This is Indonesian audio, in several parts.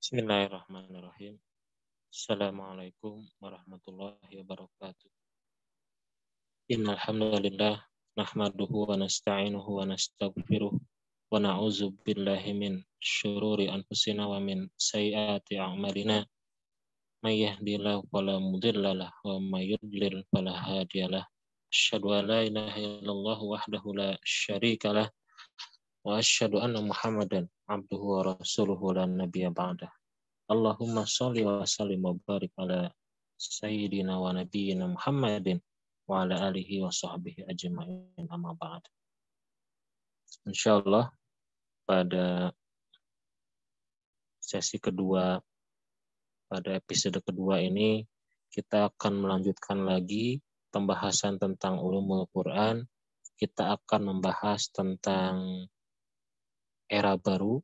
Bismillahirrahmanirrahim. Assalamualaikum warahmatullahi wabarakatuh. Innal hamdalillah nahmaduhu wa nasta'inuhu wa nastaghfiruh wa na'udzu billahi min syururi anfusina wa min sayyiati a'malina. May yahdihillahu fala mudhillalah wa may yudlil fala hadiyalah. Asyhadu an la ilaha illallah wahdahu la syarikalah wa asyhadu anna Muhammadan abduhu wa rasuluhu la nabiyya ba'dah. Allahumma sholli wa sallim wa barik ala sayyidina wa nabiyyina Muhammadin wa ala alihi wa sahbihi ajma'in amma ba'd. Insyaallah pada sesi kedua, pada episode kedua ini kita akan melanjutkan lagi pembahasan tentang ulumul Quran. Kita akan membahas tentang era baru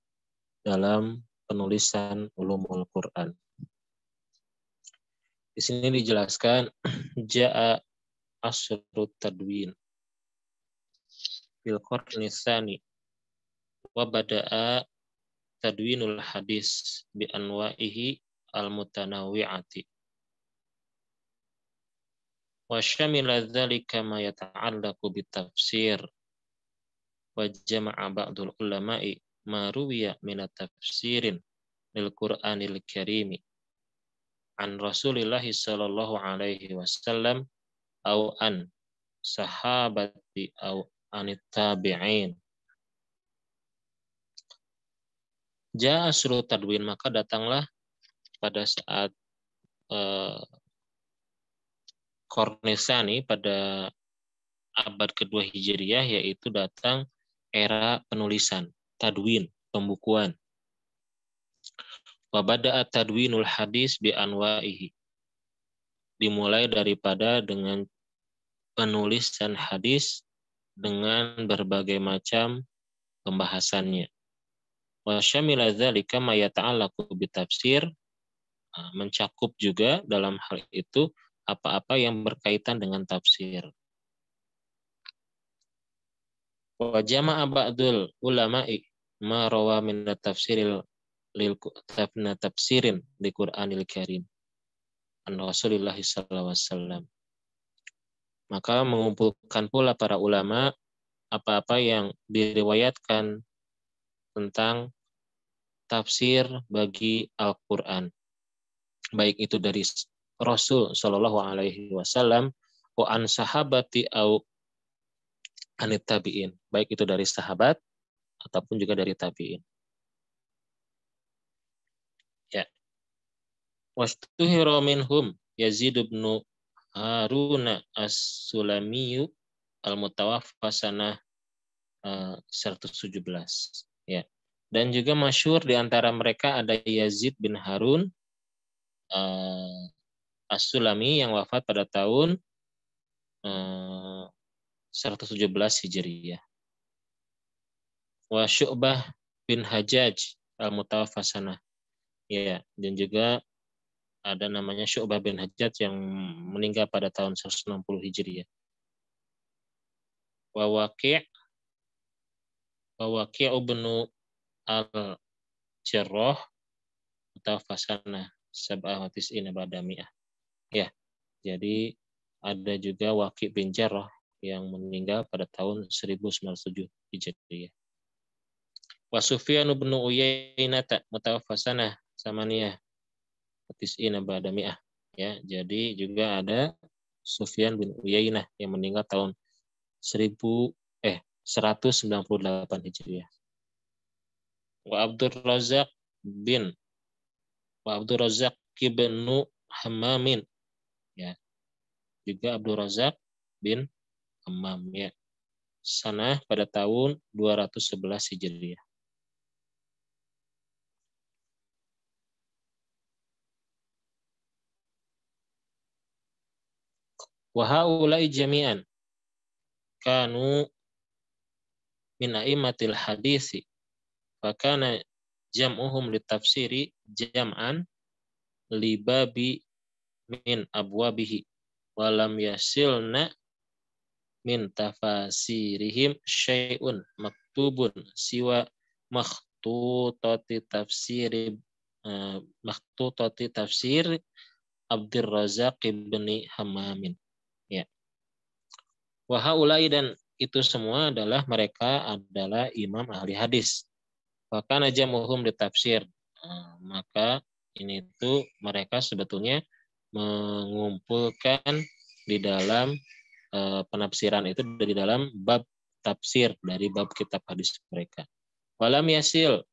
dalam penulisan ulumul Quran. Di sini dijelaskan ja'a asrut tadwin bil qarni tsani wa bada'a tadwinul hadis bi anwa'ihi al mutanawwi'ati wa syamila dzalika ma yata'allaqu bit tafsir wa jama'a ba'dul ulama'i ma ruwiya min tafsirin lil Qur'anil Karim an Rasulillah sallallahu alaihi wasallam au an sahabati au anit tabi'in. Ja'a asru tadwin, maka datanglah pada saat Qarnisani pada abad kedua Hijriyah, yaitu datang era penulisan, tadwin, pembukuan. Wa bada'a tadwinul hadis bi anwa'ihi. Dimulai daripada dengan penulisan hadis dengan berbagai macam pembahasannya. Wa syamila dzalika ma yata'allaqu bi tafsir, mencakup juga dalam hal itu apa-apa yang berkaitan dengan tafsir. Wa jama'a ba'dul ulama'i ma rawa min tafsiril lil tafsirin di Qur'anil Karim an Rasulillah sallallahu alaihi wasallam. Maka mengumpulkan pula para ulama apa-apa yang diriwayatkan tentang tafsir bagi Al-Qur'an, baik itu dari Rasul sallallahu alaihi wasallam wa an sahabati au anit tabi'in, baik itu dari sahabat ataupun juga dari tabi'in. Ya. Wastuhira minhum Yazid bin Harun as-Sulami al-Mutawaffa sanah 117. Ya. Dan juga masyhur di antara mereka ada Yazid bin Harun as-Sulami yang wafat pada tahun 117 Hijriyah. Wa Syu'bah bin Hajjaj al-Mutawaffa sanah. Ya, dan juga ada namanya Syu'bah bin Hajjaj yang meninggal pada tahun 160 Hijriah. Wa Waqi' bin al-Jarrah Mutawaffa sanah 97 ba'da mi'ah. Ya, jadi ada juga Waqi' bin Jarrah yang meninggal pada tahun 1097 Hijriah. Wa Sufyan bin Uyainah Mutawaffa sanah samaniyah tis'ina ba'da mi'ah. Ya, jadi juga ada Sufyan bin Uyainah yang meninggal tahun 198 Hijriah. Wa Abdur Razzaq bin Hammamin. Ya. Juga Abdur Razzaq bin Hammam, ya. Sanah pada tahun 211 Hijriah. Wa haula'i jami'an kanu min a'immatil hadisi fa kana jam'uhum litafsiri jam'an libabi min abwabihi wa lam yasilna min tafasirihim syai'un maktubun siwa makhtutati tafsiri Makhtutati Tafsir Abdur Razak ibni Hammamin. Ya. Wa haula'i, dan itu semua adalah mereka adalah imam ahli hadis. Wa kana jamuhum di tafsir. Maka ini tuh mereka sebetulnya mengumpulkan di dalam penafsiran itu dari dalam bab tafsir dari bab kitab hadis mereka. Walam yasil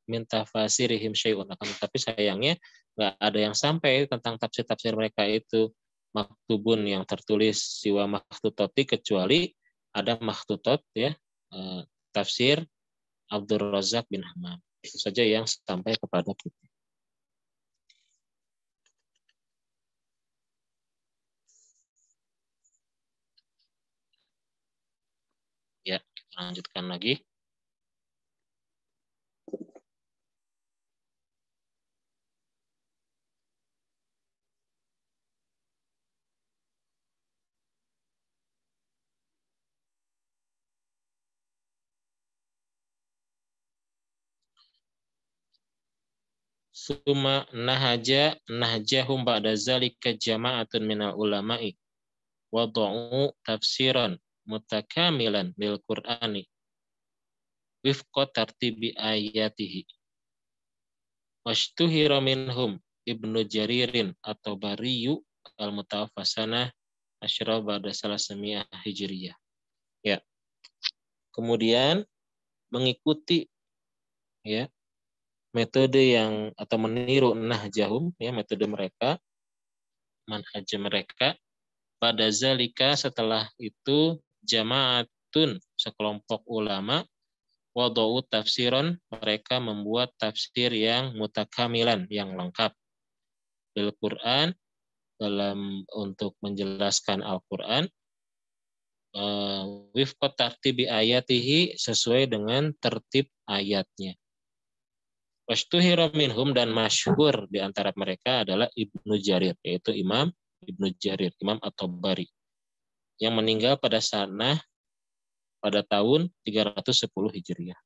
min tafasirihim syai'un, tapi sayangnya nggak ada yang sampai tentang tafsir-tafsir mereka itu maktubun yang tertulis siwa makhtutoti, kecuali ada makhtutot ya, tafsir Abdur Razak bin Hammam. Itu saja yang sampai kepada kita. Ya, lanjutkan lagi. Suma nahjahum ba'da zalika jama'atun minal ulama'i wada'u tafsiran mutakamilan lil Qur'ani wifqa tartibi ayatihi. Washtuhira minhum Ibnu Jaririn atau Bariyu al-Mutawaffasanah Asyra ba'da salasamiyah Hijriyah. Ya. Kemudian mengikuti ya metode yang atau meniru nahjahum ya, metode mereka, manhaj mereka, pada zalika setelah itu jama'atun sekelompok ulama wada'u tafsiran, mereka membuat tafsir yang mutakamilan, yang lengkap bil Quran, dalam untuk menjelaskan Al-Quran, wifqa tartibi ayatihi, sesuai dengan tertib ayatnya. Washtuhira minhum, dan masyhur di antara mereka adalah Ibnu Jarir, yaitu Imam Ibnu Jarir, Imam At-Tabari, yang meninggal pada sana pada tahun 310 Hijriah.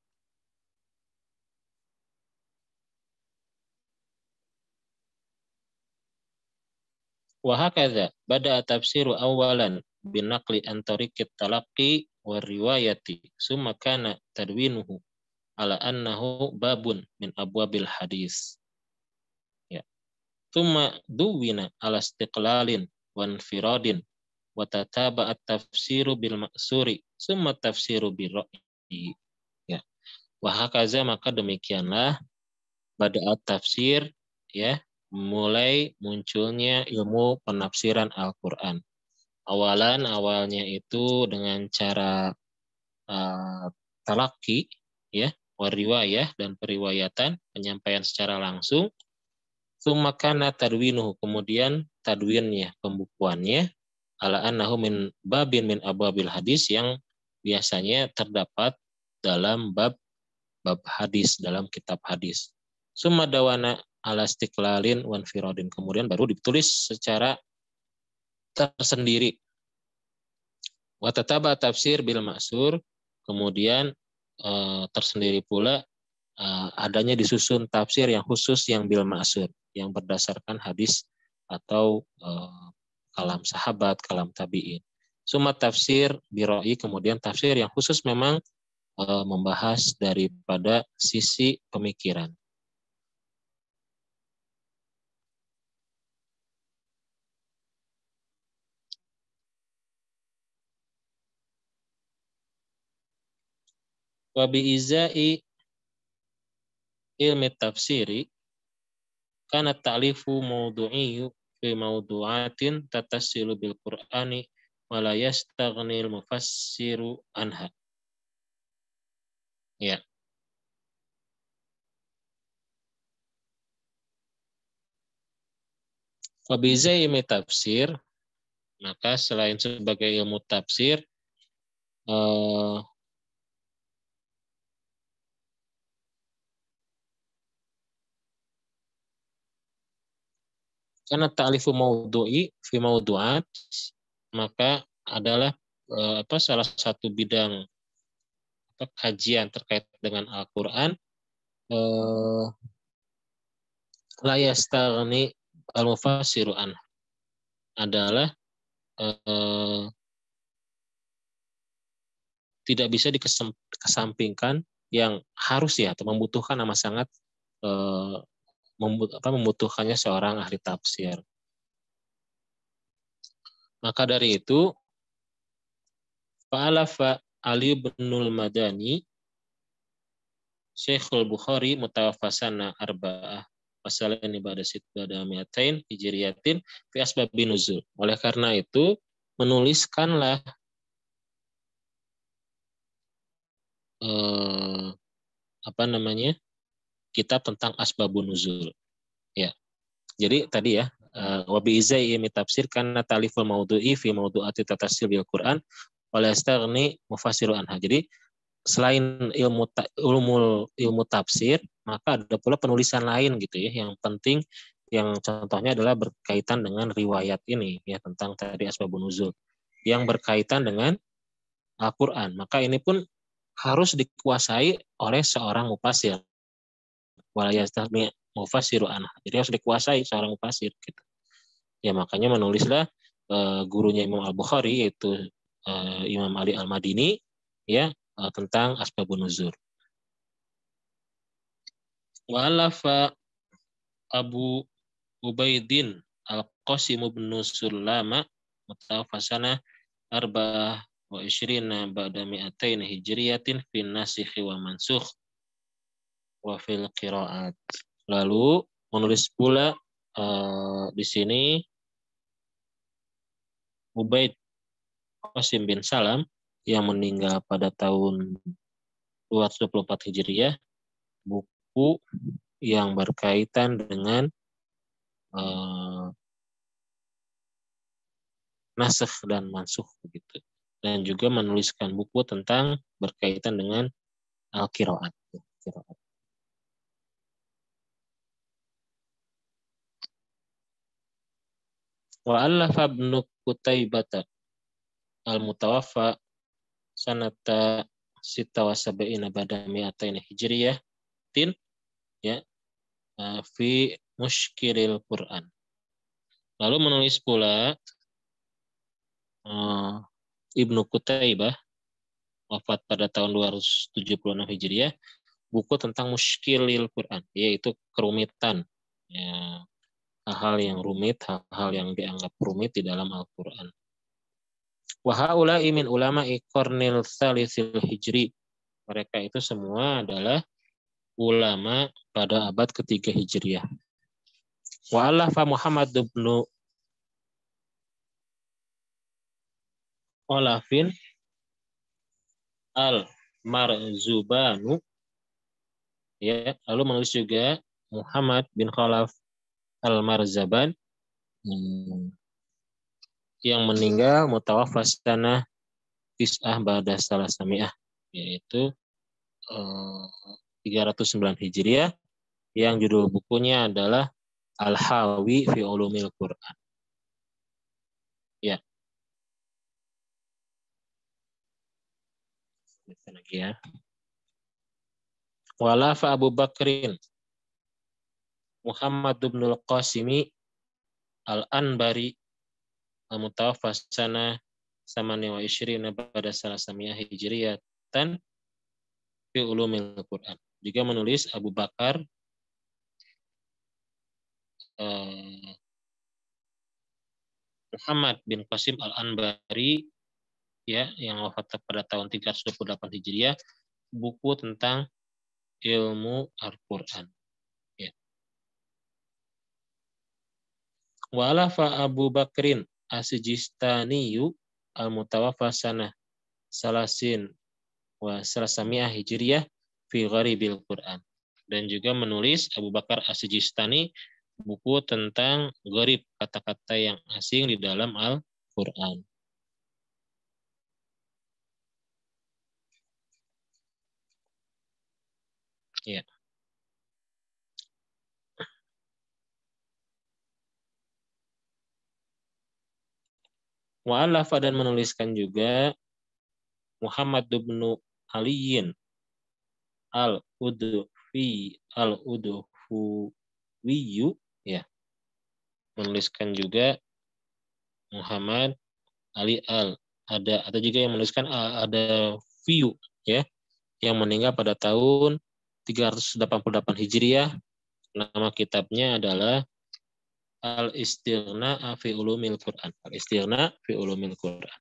Wa hakadha bada'a tafsiru awalan binaqli an tariqit talaqqi wa riwayati summa kana tadwinuhu ala annahu babun min abwabil hadis. Ya. Tsumma duwina ala istiqlalin wa infiradin wa tataba'at tafsiru bil ma'suri summa tafsiru bil ra'yi. Ya. Wa hakaza, maka demikianlah badaat tafsir ya, mulai munculnya ilmu penafsiran Al-Qur'an. Awalnya itu dengan cara talaki ya, wariwayah, dan periwayatan, penyampaian secara langsung. Sumakana tadwinuhu, kemudian tadwinnya, pembukuannya, ala annahu min babin min abwabil hadis, yang biasanya terdapat dalam bab hadis, dalam kitab hadis. Summa dawana ala istiqlalin wan firadin, kemudian baru ditulis secara tersendiri. Wa tataba tafsir bil ma'sur, kemudian tersendiri pula adanya disusun tafsir yang khusus yang bil ma'sur, yang berdasarkan hadis atau kalam sahabat, kalam tabi'in. Summa tafsir bi ra'yi, kemudian tafsir yang khusus memang membahas daripada sisi pemikiran. Wa bi izai ilmi tafsiri kana ta'lifu mawdu'iyyu fi mawdu'atin tatassilu bil Qur'ani wa la yastaghnil mufassiru anha. Ya. Wa bi izai ilmi tafsir, maka selain sebagai ilmu tafsir, karena ta'lifu mawdu'i fi mawdu'at, maka adalah salah satu bidang kajian terkait dengan Al-Qur'an, la yastaghni al-mufassiru an adalah tidak bisa dikesampingkan yang harus ya atau membutuhkan amat sangat membutuhkannya seorang ahli tafsir. Maka dari itu fa'alafa Ali bin Madani Syekhul Bukhari mutawaffasana arba'ah wasalani ba'da sitbada mi'atain hijriyatin fi asbabin nuzul. Oleh karena itu menuliskanlah kitab tentang asbabun nuzul. Ya. Jadi tadi ya wa bi izai tafsir karena taliful maudu'i fi maudu'ati tatasil bil Quran wala yastaghni mufassiru anha. Jadi selain ilmu tafsir, maka ada pula penulisan lain gitu ya yang penting, yang contohnya adalah berkaitan dengan riwayat ini ya tentang tadi asbabun nuzul yang berkaitan dengan Al-Qur'an. Maka ini pun harus dikuasai oleh seorang mufassir. Wala yastaghni mufassiru anha. Jadi harus dikuasai seorang mufassir gitu. Ya makanya menulislah gurunya Imam Al-Bukhari yaitu Imam Ali Al-Madini ya tentang asbabun nuzul. Wa alafa Abu Ubaidin Al-Qasim bin Sulama mutawaffasana arba'ah wa isyrina ba'da mi'atain hijriyatin fin nasikh wa mansukh wa fil qiraat. Lalu menulis pula di sini Ubaid Qasim bin Salam yang meninggal pada tahun 224 Hijriah, buku yang berkaitan dengan nasakh dan mansukh begitu. Dan juga menuliskan buku tentang berkaitan dengan al-qiraat. Wa allafa ibnu Qutaibah al-mutawaffa sanata sita wa sab'ina ba'da mi'atain hijriyah ya fi mushkilil Quran. Lalu menulis pula Ibnu Qutaibah wafat pada tahun 276 Hijriah, buku tentang mushkilil Quran, yaitu kerumitan ya, hal-hal yang rumit, hal-hal yang dianggap rumit di dalam Al-Quran. Wa haula'i min ulama'i qarnil tsalitsil hijri. Mereka itu semua adalah ulama pada abad ketiga Hijriah. Wa alafa Muhammad bin Olafin Al-Marzubanu ya, lalu menulis juga Muhammad bin Khalaf Al-Marzaban yang meninggal mutawaffas tanah tis'ah ba'da salasami'ah, yaitu 309 Hijriah, yang judul bukunya adalah Al-Hawi fi Ulumil Quran. Ya. Lagi ya. Walafa Abu Bakrin Muhammad bin Al-Qasimi Al-Anbari al-mutawaffas sana samani wa isyrina pada salasami'ah hijriyatan fi ulumil Quran. Juga menulis Abu Bakar Muhammad bin Qasim Al-Anbari ya, yang wafat pada tahun 328 Hijriah, buku tentang ilmu Al-Quran. Ya. Wa alafa Abu Bakrin As-Sijistaniyu al-mutawaffa sanah salasin wa salasami'ah Hijriah fi gharibil Quran. Dan juga menulis Abu Bakar As-Sijistani buku tentang gharib, kata-kata yang asing di dalam Al-Quran. Ya. Wa alafa dan menuliskan juga Muhammad bin Aliyin Al-Udhufi Wiyu, ya, menuliskan juga Muhammad Ali Al. Ada juga yang menuliskan ada Wiyu, ya, yang meninggal pada tahun 388 Hijriah. Nama kitabnya adalah Al-Istighna fi Ulumil Quran. Al-Istighna fi Ulumil Quran.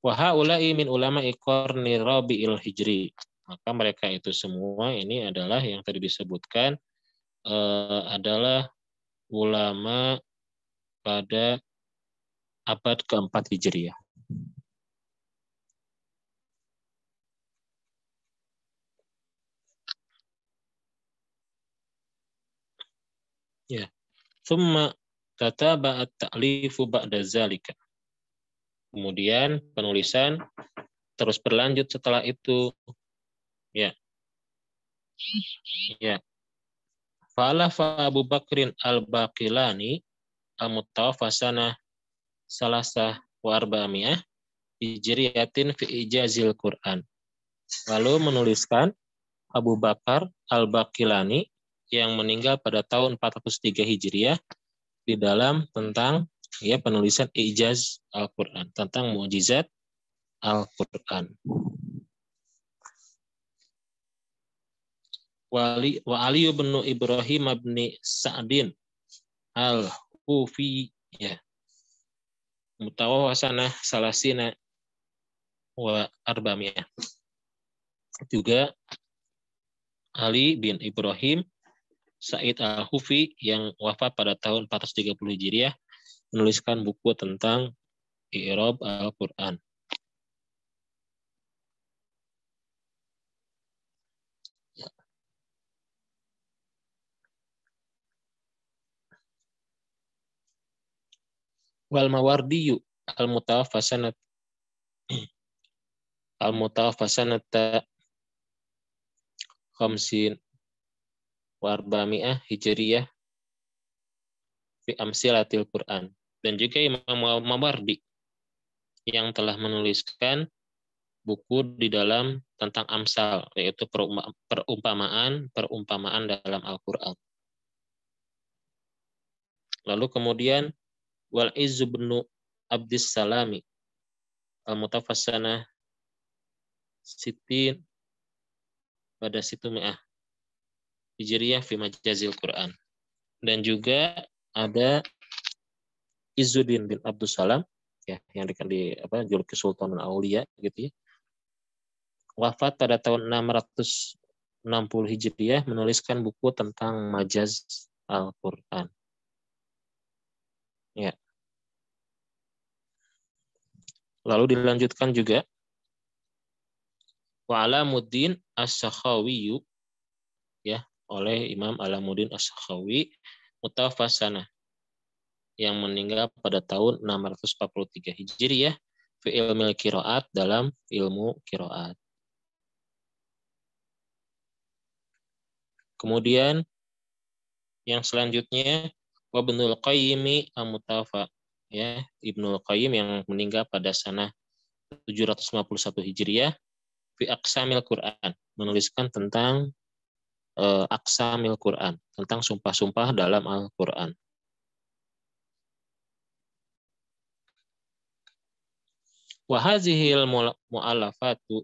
Wa haula'i min ulama'i qarni Rabi'il Hijri. Maka mereka itu semua ini adalah yang tadi disebutkan adalah ulama pada abad keempat Hijriah. Ya. Tsumma tataba'at ta'lifu ba'da zalika. Kemudian penulisan terus berlanjut setelah itu. Ya. Ya. Fa'alafa Abu Bakrin al-Baqilani al-Mutawaffa sanah salasah wa arba'amiyah hijriyatin fi ijazil Quran. Lalu menuliskan Abu Bakar al-Baqilani yang meninggal pada tahun 403 Hijriah di dalam tentang penulisan ijaz Al-Quran, tentang mukjizat Al-Quran. Wa Ali bin Ibrahim bin Sa'din Al-Kufi, ya, mutawaffa salasina wa arba'amiyah. Juga Ali bin Ibrahim Sa'id Al-Hufi yang wafat pada tahun 430 Hijriah menuliskan buku tentang i'rab Al-Quran. Wal Mawardi al-Mutawaffa sanata khamsin wa arba'amiyah Hijriyah fi amsilatil Quran. Dan juga Imam Mawardi yang telah menuliskan buku di dalam tentang amsal, yaitu perumpamaan dalam Al-Quran. Lalu kemudian Wal Izz bin Abdis Salami al-Mutafassana Sitin pada Situmi'ah Hijriyah fi Majazil Quran. Dan juga ada Izzuddin bin Abdus Salam, ya, yang dijuluki Sultan Aulia gitu ya. Wafat pada tahun 660 Hijriah menuliskan buku tentang majaz Al-Quran. Ya. Lalu dilanjutkan juga wa Alamuddin As-Sakhawi, ya, oleh Imam Alamuddin As-Sakhawi mutawaffa sanah yang meninggal pada tahun 643 Hijriah fi ilmil qiraat, dalam ilmu qiraat. Kemudian yang selanjutnya wa Ibnul Qayyim al-Mutawaffa, ya, Ibnul Qayyim yang meninggal pada sanah 751 Hijriah fi aqsamil Quran, menuliskan tentang aqsamil Quran, tentang sumpah-sumpah dalam Al-Quran. Wa hazihil mu'allafatu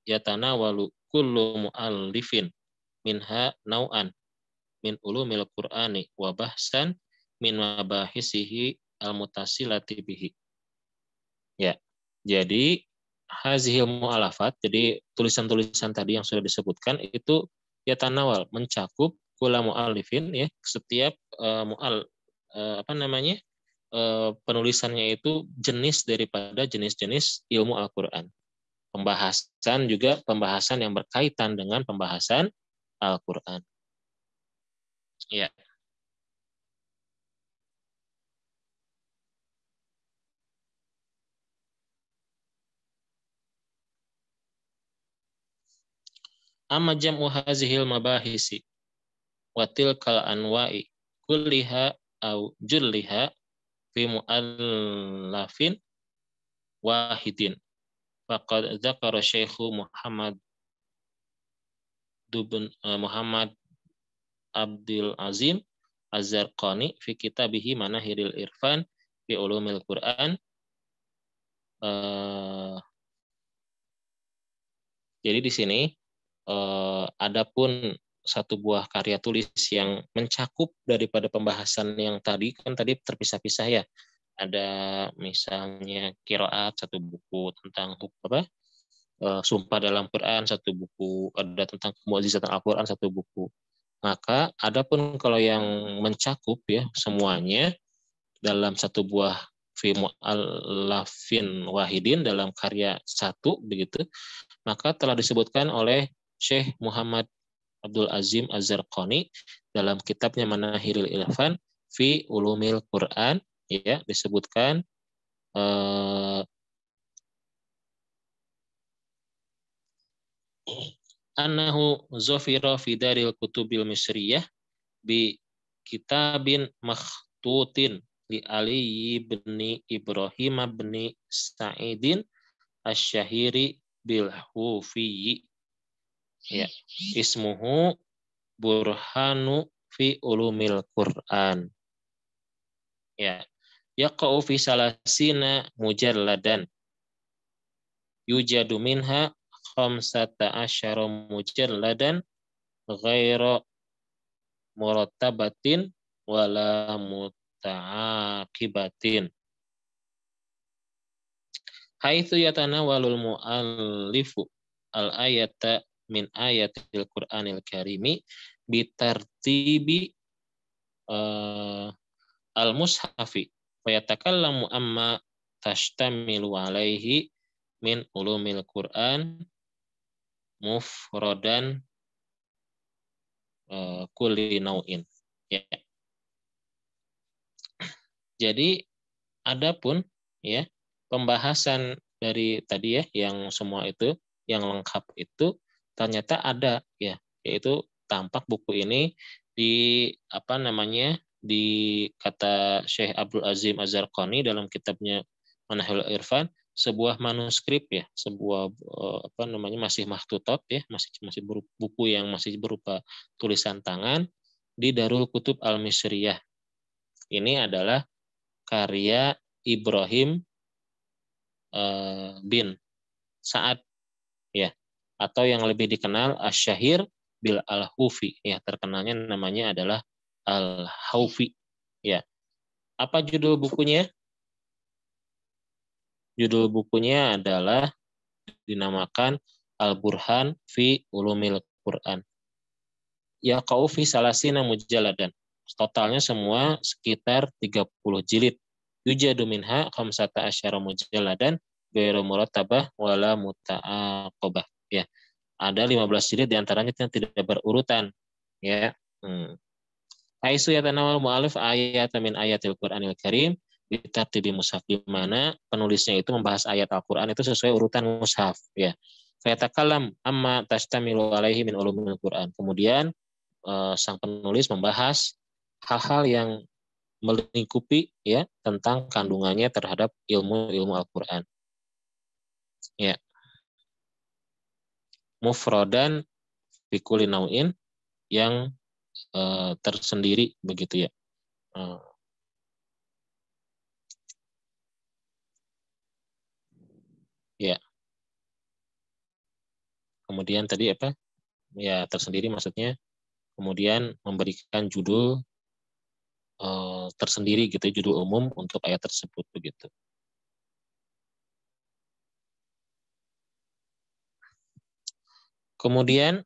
yatanawalu kullu mu'allifin minha nau'an min ulumil Qur'ani wa bahsan min mabahisihi al-mutasilati bihi. Ya. Jadi hazihil mu'allafat, jadi tulisan-tulisan tadi yang sudah disebutkan itu yatanawal, mencakup kula mu'allifin, ya, setiap penulisannya itu jenis daripada jenis-jenis ilmu Al-Quran. Pembahasan yang berkaitan dengan pembahasan Al-Quran. Ya. Amma jam'u hazihil mabahisi wa tilkal anwa'i kulliha au julliha fi mu'allafin wahidin. Faqad dzakara Syekh Muhammad Abdul Azim Az-Zarqani fi kitabihi Manahiril Irfan fi Ulumil Quran. Jadi di sini adapun satu buah karya tulis yang mencakup daripada pembahasan yang tadi, kan tadi terpisah-pisah ya. Ada misalnya qiraat satu buku, tentang apa? Sumpah dalam Quran satu buku, ada tentang mukjizat Al-Quran satu buku. Maka adapun kalau yang mencakup ya semuanya dalam satu buah fi mu'allafin wahidin, dalam karya satu begitu, maka telah disebutkan oleh Syekh Muhammad Abdul Azim Az-Zarqani dalam kitabnya Manahiril Irfan fi Ulumil Quran, ya, disebutkan annahu zafira fi daril kutubil misriyah bi kitabin makhtutin li Ali bin Ibrahim bin Sa'idin Asy-Syahiri bil Hufi, ya, ismuhu Burhanu fi Ulumil Quran, ya, yaqa'u fi salasina mujalladan yujadu minha khamsata asyara mujalladan ghaira murattabatin wala muta'aqibatin haitsu yatanawalul mu'allifu al-ayata min ayatil Qur'anil Karimi bitartibi al-mushafi wa yatakallamu amma tashtamilu alaihi min ulumil Qur'an mufradan kulli nau'in, ya. Jadi adapun ya pembahasan dari tadi ya yang semua itu yang lengkap itu ternyata ada ya, yaitu tampak buku ini di apa namanya di kata Syekh Abdul Azim Az-Zarqani dalam kitabnya Manahil Irfan, sebuah manuskrip ya, sebuah apa namanya masih makhtutot ya, masih buku yang masih berupa tulisan tangan di Darul Kutub Al-Misriyah. Ini adalah karya Ibrahim bin Sa'ad ya, atau yang lebih dikenal Asy-Syahir bil Al-Hufi ya, terkenalnya namanya adalah Al-Haufi ya. Apa judul bukunya? Judul bukunya adalah dinamakan Al-Burhan fi Ulumil Quran. Yaqa'u fi salasina mujalladan. Totalnya semua sekitar 30 jilid. Yujadu minha khamsata asyara mujalladan ghairu murattabah wala muta'aqabah. Ya. Ada 15 jilid diantaranya yang tidak berurutan. Ya. Aisu yatanawal mu'alif ayat min ayatil Qur'anil Karim bitartibi mushaf, di mana penulisnya itu membahas ayat Al-Qur'an itu sesuai urutan mushaf ya. Fayatakalam amma tashtamilu alaihi min ulumil Qur'an. Kemudian sang penulis membahas hal-hal yang melingkupi ya tentang kandungannya terhadap ilmu-ilmu Al-Qur'an. Ya. Mufradan fi kulli nau'in, yang tersendiri begitu ya. Ya. Kemudian tadi apa? Ya, tersendiri maksudnya. Kemudian memberikan judul tersendiri gitu, judul umum untuk ayat tersebut begitu. Kemudian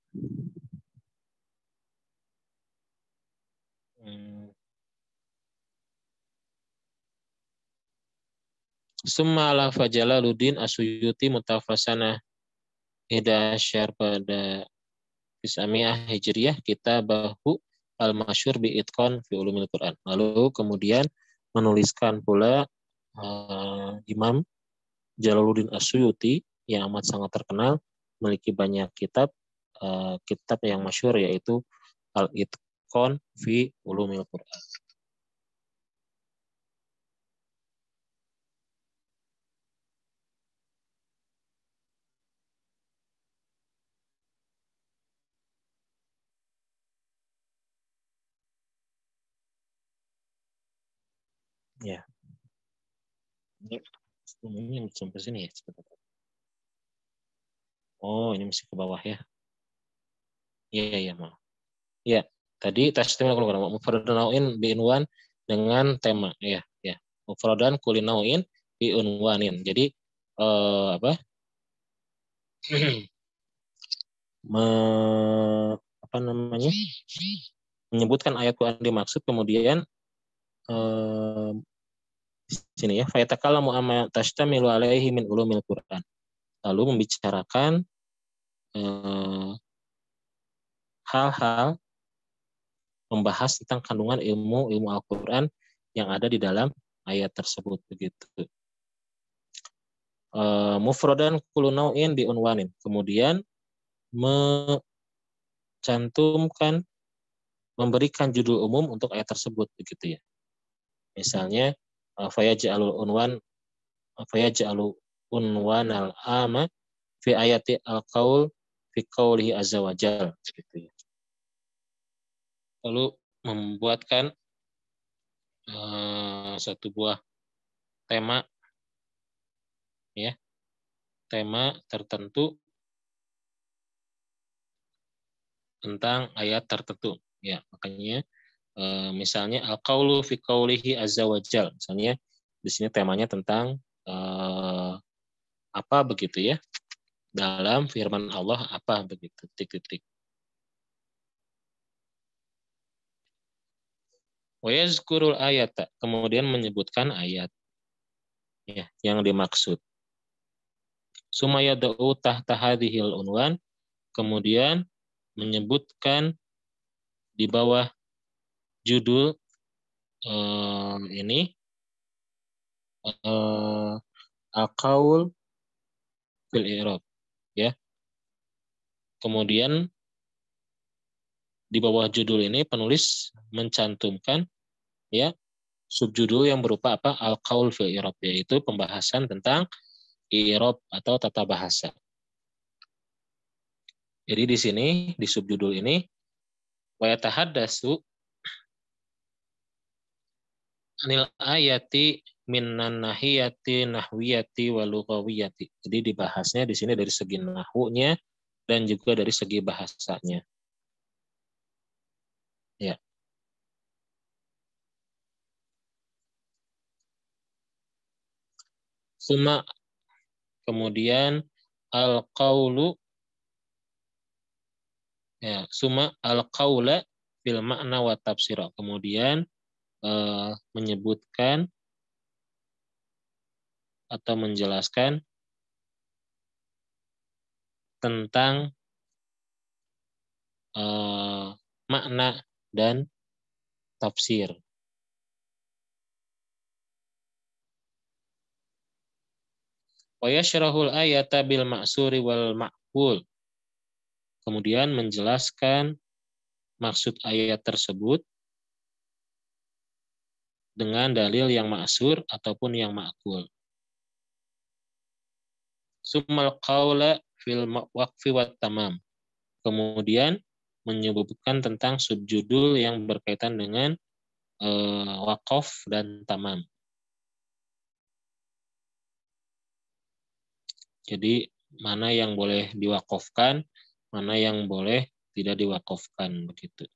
summa ala Jalaluddin As-Suyuti mutafasana Hidasyar pada Islamiyah Hijriyah kitabahu al-masyhur bi itqan fi ulumil Quran. Lalu kemudian menuliskan pula Imam Jalaluddin As-Suyuti yang amat sangat terkenal, memiliki banyak kitab kitab yang masyhur yaitu Al-Itqan fi Ulumil Quran. Ya. Ini sampai sini ya. Oh, ini masih ke bawah ya. Iya, iya, maaf. Ya, tadi tasdim al mufradun nau'in bi'unwan dengan tema ya, ya. Mufradan kulli nau'in bi'unwanin. Jadi apa? Me, apa namanya? Menyebutkan ayat Quran dimaksud kemudian sini ya, fayatakallamu amma tashtamilu alaihi min ulumil Quran. Lalu membicarakan hal-hal membahas tentang kandungan ilmu Al-Quran yang ada di dalam ayat tersebut begitu. Mufradan kullu nau'in biunwanin. Kemudian mencantumkan, memberikan judul umum untuk ayat tersebut begitu ya. Misalnya fayaj'alul unwanal ama fi ayati al-qaul fi qaulihi azza wa jalla gitu ya. Lalu membuatkan satu buah tema ya, tema tertentu tentang ayat tertentu ya. Makanya misalnya al-qaulu fi qaulihi azza wa jalla, misalnya di sini temanya tentang apa begitu ya, dalam firman Allah apa begitu, titik-titik. Wa yazkurul ayata, kemudian menyebutkan ayat ya yang dimaksud. Sumaya da'u tahta hadhil unwan, kemudian menyebutkan di bawah judul ini al-qaul fil i'rab ya. Kemudian di bawah judul ini penulis mencantumkan ya subjudul yang berupa apa? Al-qaul fil i'rab, yaitu pembahasan tentang i'rab atau tata bahasa. Jadi di sini di subjudul ini wa yatahaddatsu anil ayati minan nahiyati nahwiyati wa lughawiyati. Jadi dibahasnya di sini dari segi nahwunya dan juga dari segi bahasanya. Ya. Suma, kemudian al-qaulu ya, suma al-qaula fil makna wa tafsira. Kemudian menyebutkan atau menjelaskan tentang makna dan tafsir. Wa yashrahul ayata bil ma'suri wal ma'qul. Kemudian menjelaskan maksud ayat tersebut dengan dalil yang ma'sur ataupun yang ma'qul. Summal qaula fil waqfi wat tamam. Kemudian menyebutkan tentang subjudul yang berkaitan dengan waqaf dan tamam. Jadi mana yang boleh diwakafkan, mana yang boleh tidak diwakafkan begitu.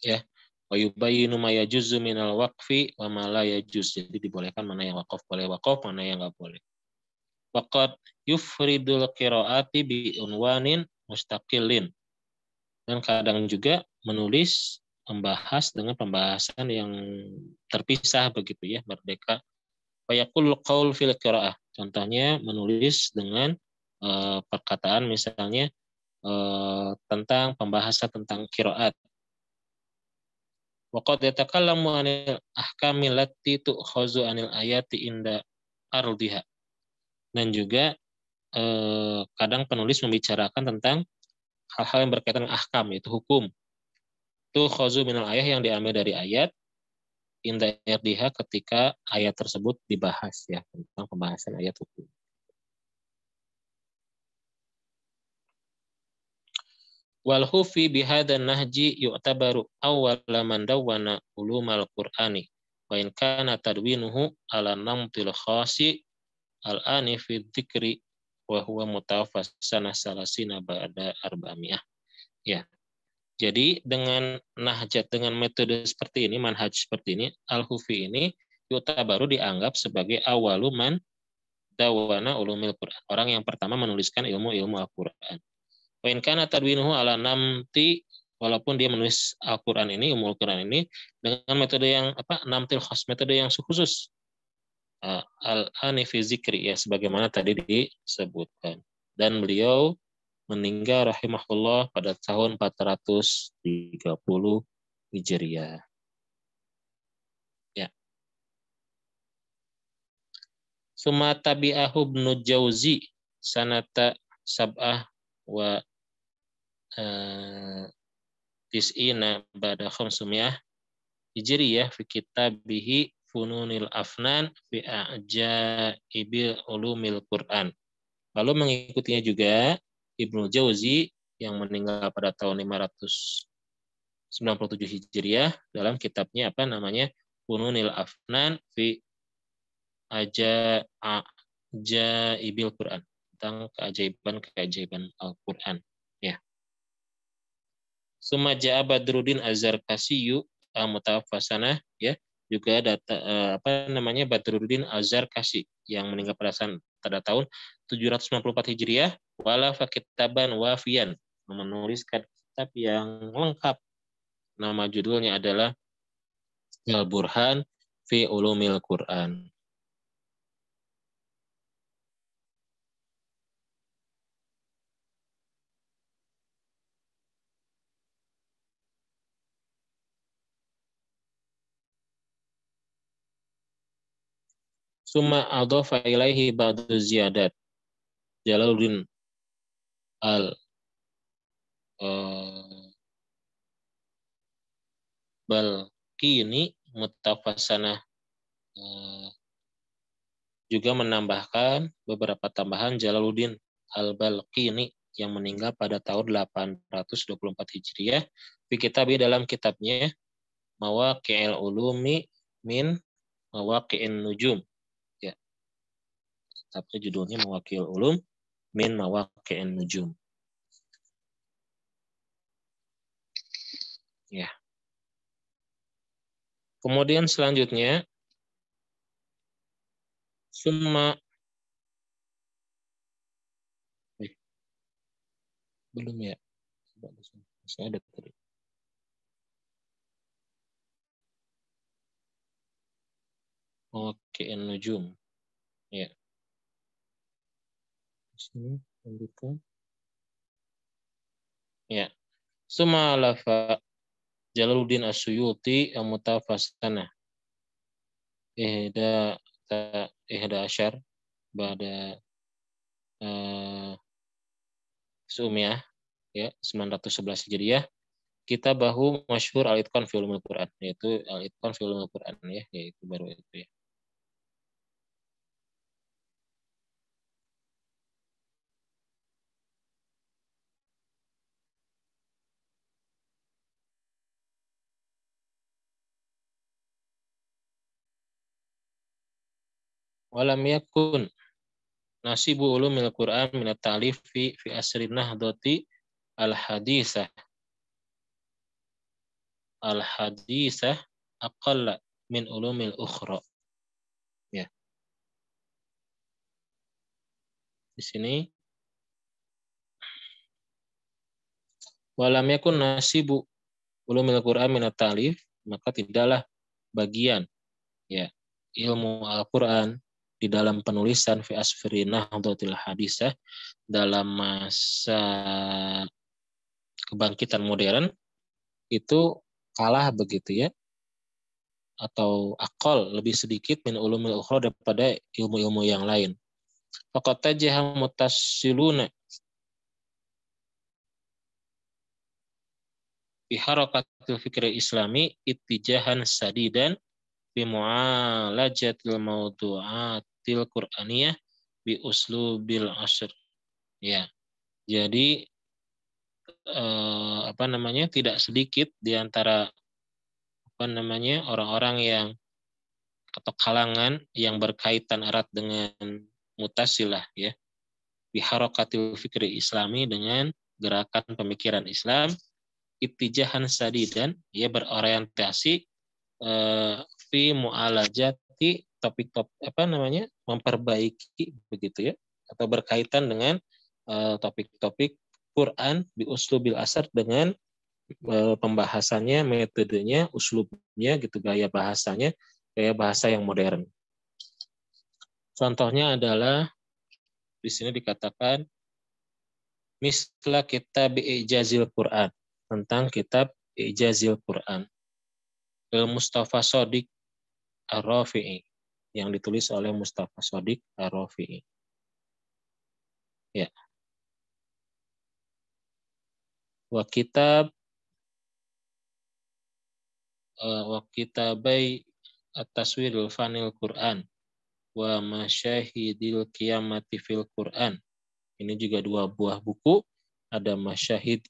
Ya, wa yubayyinu ma yajuzu minal waqfi wa ma la yajuz. Jadi dibolehkan mana yang wakaf boleh wakaf, mana yang enggak boleh. Waqad yufridul qiraati bi unwanin mustaqillin. Dan kadang juga menulis membahas dengan pembahasan yang terpisah begitu ya, merdeka. Wa yaqul qaul fil qiraah. Contohnya menulis dengan perkataan misalnya tentang pembahasan tentang qiraat. Waqad yatakallamu 'anil ahkami allati tu'khazu 'anil ayati inda ardiha. Dan juga kadang penulis membicarakan tentang hal-hal yang berkaitan dengan ahkam, yaitu hukum. Tu'khazu minal ayah, yang diambil dari ayat, inda ardiha, ketika ayat tersebut dibahas ya, tentang pembahasan ayat hukum. Wal hufi bihadan nahji yu'tabaru awwala man dawwana ulumal Qur'ani wa in kana tadwinuhu ala namtil khasi al-ani fi dzikri wa huwa mutawaffas sanah salasina ba'da arba'miyah. Ya. Jadi dengan nahjat, dengan metode seperti ini, manhaj seperti ini, al-hufi ini yu'tabaru dianggap sebagai awalu man dawana ulumil Qur'an. Orang yang pertama menuliskan ilmu-ilmu Al-Qur'an. Wa in kana tadwinuhu ala namti, walaupun dia menulis Al-Qur'an ini, ilmu Al-Qur'an ini dengan metode yang namtil khas, metode yang khusus. Al-ani fi zikri, ya sebagaimana tadi disebutkan. Dan beliau meninggal rahimahullah pada tahun 430 Hijriah. Ya. Summa tabi'ahu Ibnu Jauzi sanata sab'ah wa tis'ina ba'da khamsumiyah Hijriyah fi kitabihi Fununil Afnan fi A'jaibil Ulumil Quran. Lalu mengikutinya juga Ibnu Jauzi yang meninggal pada tahun 597 Hijriah dalam kitabnya Fununil Afnan fi A'jaibil Quran, tentang keajaiban Al-Qur'an, ya. Summa ja'a Badruddin Az-Zarkasiyyu mutawaffasanah, ya. Juga Badruddin Az-Zarkasi yang meninggal pada tahun 794 Hijriah, wala fa kitaban wafiyan, menuliskan kitab yang lengkap. Nama judulnya adalah Al-Burhan fi Ulumil Quran. Summa adhafa ilaihi ba'du ziyadat. Jalaluddin Balqini mutafassanah juga menambahkan beberapa tambahan. Jalaluddin Al-Balqini yang meninggal pada tahun 824 Hijriah di kitabnya, dalam kitabnya Mawaqi'il Ulumi min Mawaqi'in Nujum, ya. Kitabnya judulnya Mawaqi'il Ulum min Mawaqi'in Nujum, ya. Kemudian selanjutnya summa belum, ya. Masih ada tadi. Mawaqi'in Nujum, ya. Di sini lanjutkan. Ya. Summa lafa Jalaluddin As-Suyuti mutafassanah ihda asyar pada Sumiyah, ya, 911 Hijriah, kitabahu masyhur Al-Itqan fi Ulumil Quran, yaitu Al-Itqan fi Ulumil Quran, ya, yaitu baru itu, ya. Walam yakun nasibu ulumil Quran min at-ta'lif fi asrin nahdati al-hadisah aqalla min ulumil ukhra, ya. Di sini walam yakun nasibu ulumil Quran min at-ta'lif, maka tidaklah bagian, ya, ilmu Al-Quran di dalam penulisan fi asfiri nahdlatil hadisah, dalam masa kebangkitan modern, itu kalah begitu, ya, atau akal lebih sedikit min ulumil ukhra, daripada ilmu-ilmu yang lain. Faqad tajaha mutassiluna fi harakatil fikri islami ittijahan sadidan fi mu'alajatil mawdu'atil Qur'aniyah bi uslubil asr, ya. Jadi tidak sedikit di antara orang-orang yang atau kalangan yang berkaitan erat dengan Mu'tazilah ya, biharakatil fikri islami, dengan gerakan pemikiran Islam, ittijahan sadidan, ya berorientasi fi mu'alajati memperbaiki begitu ya, atau berkaitan dengan topik-topik Quran bi uslubil asar, dengan pembahasannya, metodenya, uslubnya gitu, gaya bahasa yang modern. Contohnya adalah di sini dikatakan misla kitab Ijazil Quran, tentang kitab Ijazil Quran, Mustafa Shadiq Ar-Rafi'i, yang ditulis oleh Mustafa Shadiq Ar-Rafi'i. Ya. Wa kitabai at-taswirul fanil Quran wa masyahidil qiyamati fil Quran. Ini juga dua buah buku. Ada masyahid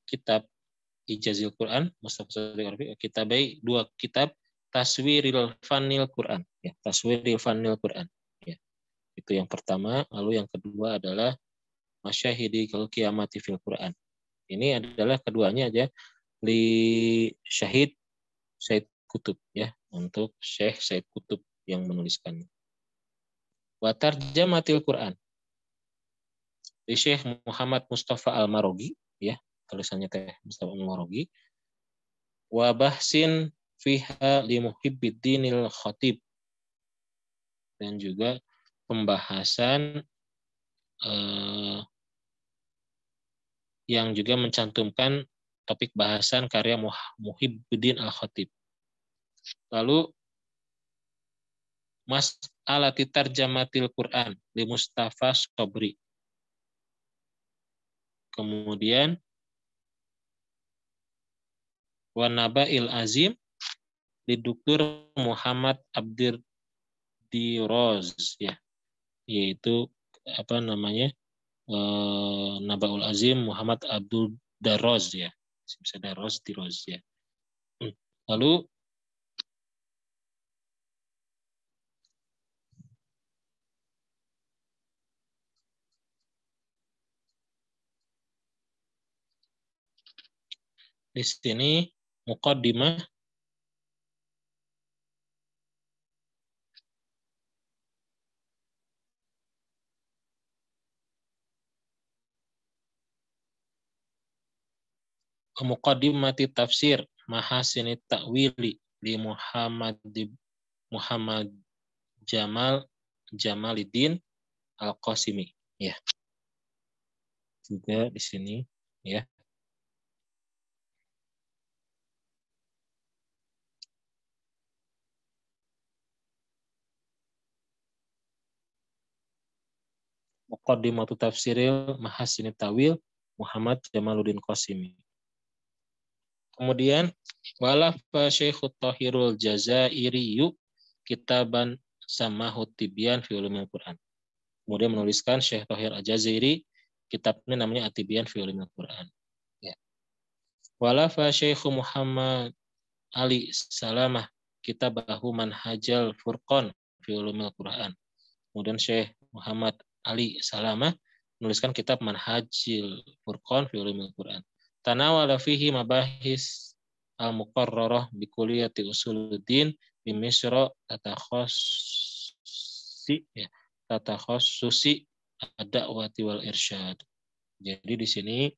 kitab Ijazil Quran, Mustafa Shadiq Ar-Rafi'i, kitabai, dua kitab Taswiril Fanil Quran, ya, Taswiril Fanil Quran. Ya. Itu yang pertama, lalu yang kedua adalah Masyahidi Qiyamati fil Quran. Ini adalah keduanya aja li Syahid Said Kutub ya, untuk Syekh Said Kutub yang menuliskannya. Wa tarjamatil Quran di Syekh Muhammad Mustafa Al-Marogi ya, tulisannya Teh Mustafa Al-Marogi. Wa bahsin fiha li muhibbiddinil khatib, dan juga pembahasan yang juga mencantumkan topik bahasan karya Muhibbuddin Al-Khatib. Lalu Mas'alati tarjamatil Quran li Mustafa Sobri. Kemudian wa Nabail Azim di Dr. Muhammad Abdir Diroz ya, yaitu Nabaul Azim Muhammad Abdul Daroz ya, bisa Daroz Diroz ya. Lalu di sini muqaddimah muqaddimati tafsir mahasinit ta'wili li Muhammad Jamaluddin Al-Qasimi ya. Juga di sini ya. Muqaddimatu tafsiril mahasinit ta'wil Muhammad Jamaluddin Qasimi. Kemudian walafa Syekhut Thahirul Jazairiyu kitaban samahu Tibyan fi Ulumil Quran. Kemudian menuliskan Syekh Thahir Al-Jazairi kitabnya namanya At-Tibyan fi Ulumil Quran. Ya. Walafa Syekh Muhammad Ali Salamah kitabahu Manhajal Furqan fi Ulumil Quran. Kemudian Syekh Muhammad Ali Salamah menuliskan kitab Manhajil Furqan fi Ulumil Quran. Tanawala fihi mabahis al-muqarrarah bi kulliyati usuluddin bi Misra tatakhassusi ad-da'wati wal irsyad. Jadi di sini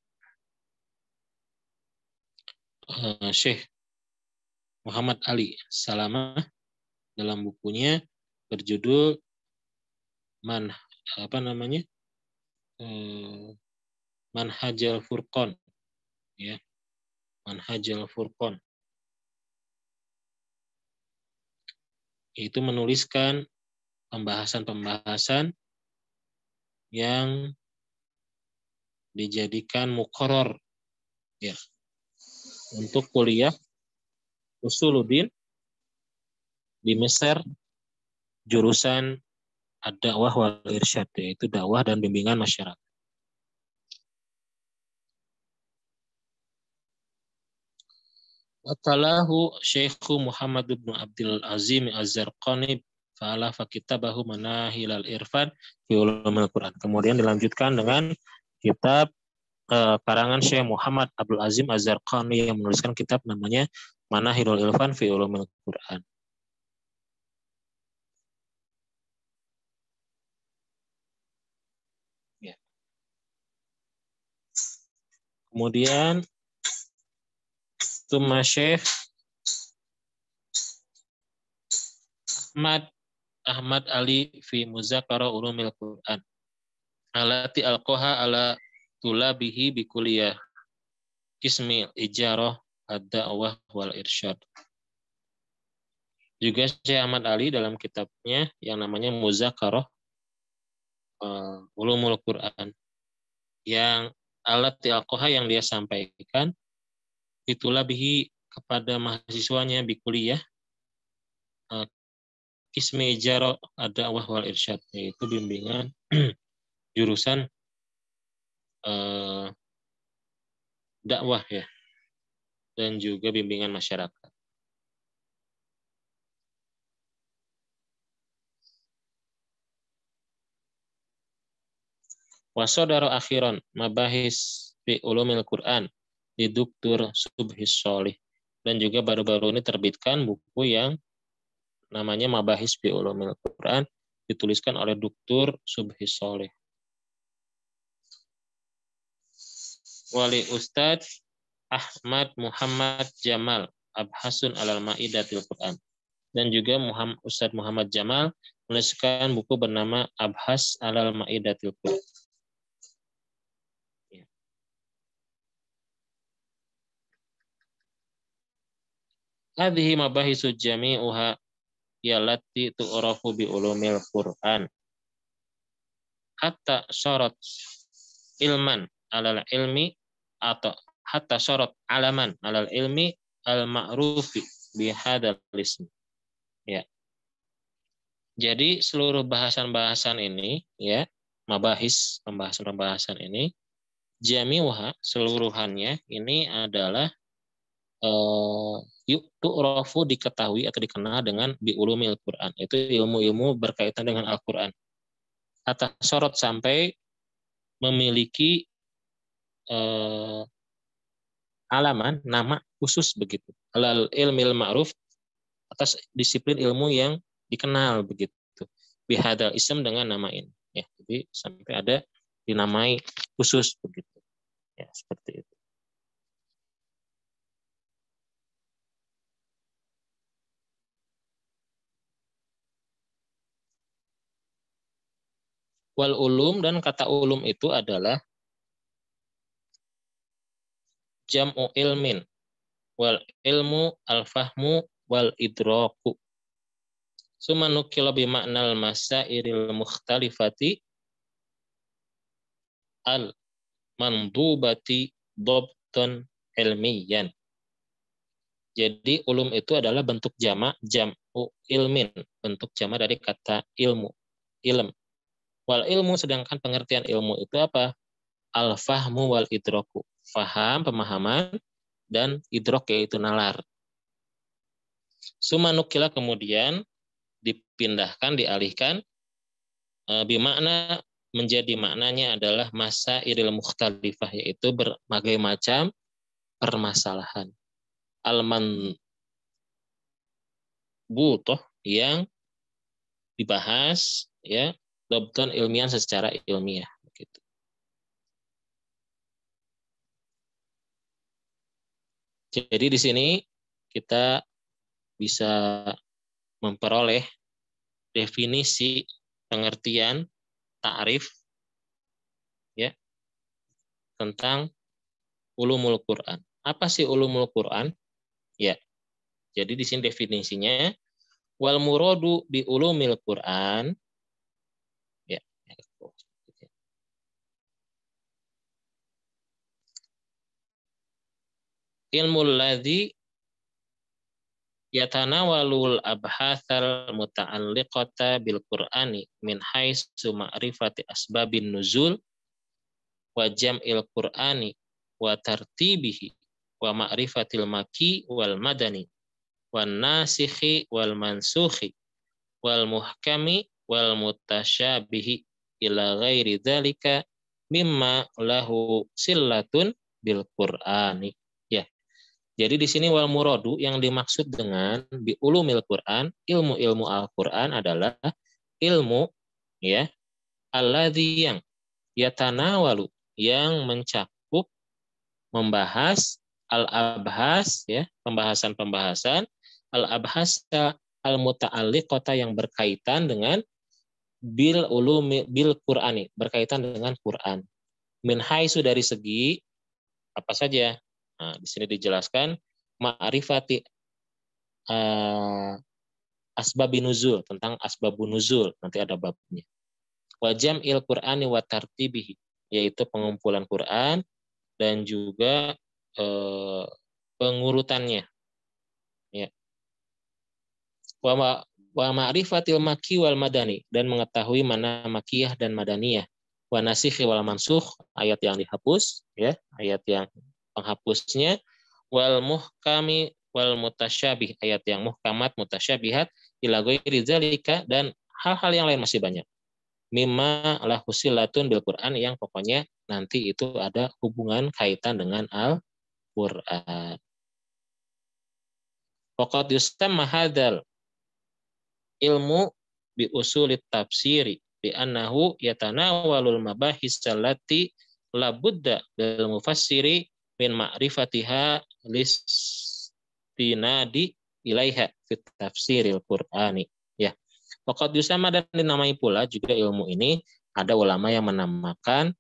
Syekh Muhammad Ali Salamah dalam bukunya berjudul Manhajal Furqan ya, Manhajal Furqan, itu menuliskan pembahasan-pembahasan yang dijadikan muqarrar ya untuk kuliah usuluddin di Mesir jurusan ad-dakwah wal irsyad, yaitu dakwah dan bimbingan masyarakat. Watalahu Syekhu Muhammad bin Abdul Azim Az-Zarqani fa'alafa kitabahu Manahilal Irfan fi Ulumil Quran. Kemudian dilanjutkan dengan kitab karangan Syekh Muhammad Abdul Azim Az-Zarqani yang menuliskan kitab namanya Manahilul Irfan fi Ulumil Quran. Ya. Kemudian Tsumma Syekh Ahmad Ali fi Muzakarah Ulumil Quran alati alqaha ala tulabihi bi kulliyah Qismi Ijarah ad-Da'wah wal Irsyad. Juga Syekh Ahmad Ali dalam kitabnya yang namanya Muzakarah Ulumul Quran, yang alat alqaha yang dia sampaikan ditulabihi kepada mahasiswanya bi kuliah Qismi Ijarah ad-Da'wah wal Irsyad, yaitu bimbingan jurusan dakwah ya, dan juga bimbingan masyarakat. Wasodaro akhiran mabahis fi ulumil Quran di Dr. Subhis Sholih, dan juga baru-baru ini terbitkan buku yang namanya Mabahis fi ulumil Quran, dituliskan oleh Dr. Subhis Sholih. Wali Ustadz Ahmad Muhammad Jamal Abhasun alal Ma'idatil Quran, dan juga Ustadz Muhammad Jamal menuliskan buku bernama Abhas alal Ma'idatil Quran. Hadhihi mabahisu jami'uha yallati tu'rafu bi ulumil Quran hatta syarat ilman alal ilmi, atau hatta syarat alaman alal ilmi al-ma'rufi bi hadzal ism. Ya. Jadi seluruh bahasan-bahasan ini ya, mabahis, pembahasan-pembahasan ini jami'uha seluruhannya ini adalah tu'rafu diketahui atau dikenal dengan bi ulumil Quran, itu ilmu-ilmu berkaitan dengan Al-Quran. Atas sorot sampai memiliki alaman, nama khusus begitu. Alal ilmil ma'ruf, atas disiplin ilmu yang dikenal begitu. Bihadal ism, dengan nama ini. Ya, jadi sampai ada dinamai khusus begitu. Ya, seperti itu. Wal ulum, dan kata ulum itu adalah jam'u ilmin, wal ilmu al-fahmu wal idraku. Suma nukila bima'nal masairil mukhtalifati al-mandubati dobton ilmiyan. Jadi ulum itu adalah bentuk jamak, jam'u ilmin, bentuk jamak dari kata ilmu, ilm. Wal ilmu, sedangkan pengertian ilmu itu apa? Al-fahmu wal idroku, faham, pemahaman, dan idrok yaitu nalar. Suma nukila, kemudian dipindahkan, dialihkan, bimakna, menjadi maknanya adalah masairil mukhtalifah, yaitu berbagai macam permasalahan. Al-manbutoh, yang dibahas ya, dobton ilmiah, secara ilmiah begitu. Jadi di sini kita bisa memperoleh definisi, pengertian, ta'rif ya tentang ulumul Quran. Apa sih ulumul Quran? Ya. Jadi di sini definisinya, wal muradu bi ulumil Quran ya. Ilmu ladzi yatanawalul abhatsal muta'alliqata bil Qur'ani min haitsu ma'rifati asbabin nuzul wa jam'il Qur'ani wa tartibihi wa ma'rifatil maki wal madani wan nasikhi wal mansukhi wal muhkami wal mutasyabihi ila ghairi dzalika mimma lahu sillatun bil Qur'ani. Ya. Jadi di sini wal muradu yang dimaksud dengan bi ulumil Qur'an, ilmu-ilmu Al-Qur'an adalah ilmu ya alladzi yang yatanawalu yang mencakup membahas al-abhas ya, pembahasan-pembahasan al-abhasa al-muta'alliqata yang berkaitan dengan bil ulumi bil Qur'ani, berkaitan dengan Quran. Min haitsu dari segi apa saja? Nah, di sini dijelaskan ma'rifati asbabun nuzul, tentang asbabun nuzul, nanti ada babnya. Wa jam'il Qur'ani wa tartibihi, yaitu pengumpulan Quran dan juga pengurutannya. Ya. Wa ma'rifatil maki wal madani, dan mengetahui mana makiyah dan madaniyah. Wa nasikhi wal mansukh, ayat yang dihapus ya, ayat yang penghapusnya, wal muhkami wal mutasyabih, ayat yang muhkamat mutasyabihat, ila ghairi dzalika, dan hal-hal yang lain masih banyak. Mimma lahu silatun bil Qur'an, yang pokoknya nanti itu ada hubungan kaitan dengan Al-Qur'an. Faqad yustamma hadzal ilmu bi usulit tafsiri bi annahu yatanawalul mabahis allati la budda lil mufassiri min ma'rifatiha listinadi ilaiha fit tafsiril Qur'ani. Ya. Waqad yusama, dan dinamai pula juga ilmu ini, ada ulama yang menamakan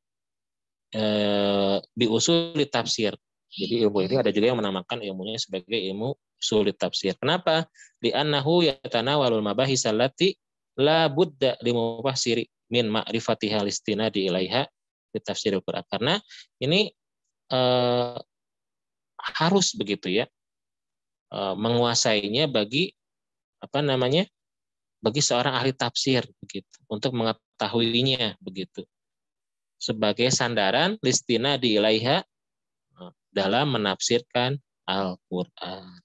bi usulit tafsir. Jadi ilmu ini ada juga yang menamakan ilmunya sebagai ilmu usulit tafsir. Kenapa? Li annahu yatanawalul mabahis allati la budda lil mufassiri min ma'rifatiha listinadi ilaiha fit tafsiril Qur'an. Karena ini harus begitu ya, menguasainya bagi bagi seorang ahli tafsir begitu, untuk mengetahuinya begitu, sebagai sandaran listina di ilaiha dalam menafsirkan Al-Qur'an.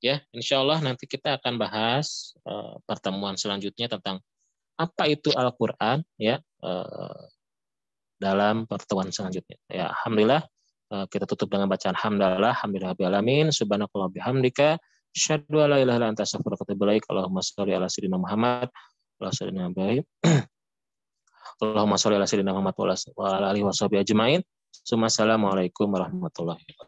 Ya, insya Allah nanti kita akan bahas pertemuan selanjutnya tentang apa itu Al-Qur'an ya, dalam pertemuan selanjutnya. Ya, alhamdulillah kita tutup dengan bacaan hamdalah, hamdulillahirabbil alamin, subhanakallah bihamdika, asyhadu an la ilaha illa anta astaghfiruka wa atubu ilaik. Allahumma shalli ala sayyidina Muhammad wa sallim baik. Allahumma shalli ala sayyidina Muhammad wa ala alihi washabihi ajmain. Assalamualaikum warahmatullahi wabarakatuh.